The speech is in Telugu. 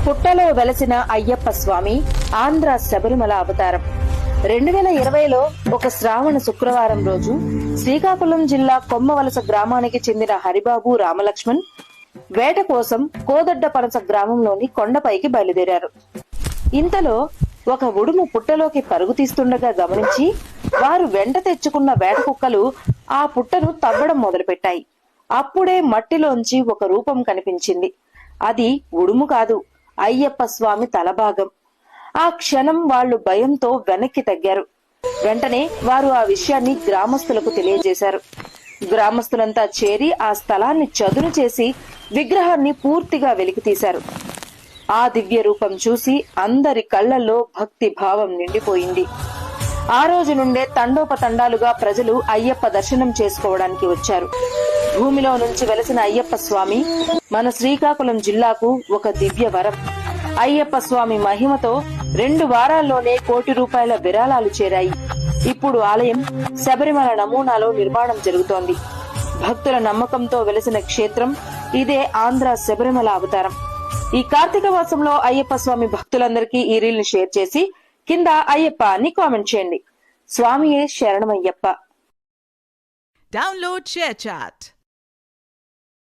పుట్టలో వెలసిన అయ్యప్ప స్వామి ఆంధ్ర శబరిమల అవతారం. 2020లో ఒక శ్రావణ శుక్రవారం రోజు శ్రీకాకుళం జిల్లా కొమ్మవలస గ్రామానికి చెందిన హరిబాబు రామలక్ష్మణ్ వేట కోసం కోదడ్డపనస గ్రామంలోని కొండపైకి బయలుదేరారు. ఇంతలో ఒక ఉడుము పుట్టలోకి పరుగు తీస్తుండగా గమనించి వారు వెంట తెచ్చుకున్న వేట కుక్కలు ఆ పుట్టను తవ్వడం మొదలుపెట్టాయి. అప్పుడే మట్టిలోంచి ఒక రూపం కనిపించింది. అది ఉడుము కాదు, అయ్యప్ప స్వామి తలభాగం. ఆ క్షణం వాళ్లు భయంతో వెనక్కి తగ్గారు. వెంటనే వారు ఆ విషయాన్ని గ్రామస్తులకు తెలియజేశారు. గ్రామస్తులంతా చేరి ఆ స్థలాన్ని చదును చేసి విగ్రహాన్ని పూర్తిగా వెలికితీశారు. ఆ దివ్య రూపం చూసి అందరి కళ్లల్లో భక్తి భావం నిండిపోయింది. ఆ రోజు నుండే తండోపతండాలుగా ప్రజలు అయ్యప్ప దర్శనం చేసుకోవడానికి వచ్చారు. భూమిలో నుంచి వెలసిన అయ్యప్ప స్వామి మన శ్రీకాకుళం జిల్లాకు ఒక దివ్య వరం. అయ్యప్ప స్వామి మహిమతో 2 వారాల్లోనే ₹1 కోటి విరాళాలు చేరాయి. ఇప్పుడు ఆలయం శబరిమల నమూనాలో నిర్మాణం జరుగుతోంది. భక్తుల నమ్మకంతో వెలసిన క్షేత్రం ఇదే ఆంధ్ర శబరిమల అవతారం. ఈ కార్తీక మాసంలో అయ్యప్ప స్వామి భక్తులందరికీ ఈ రీల్ ని షేర్ చేసి కింద అయ్యప్ప అని కామెంట్ చేయండి. స్వామియే శరణమయ్యప్ప. Download ShareChat.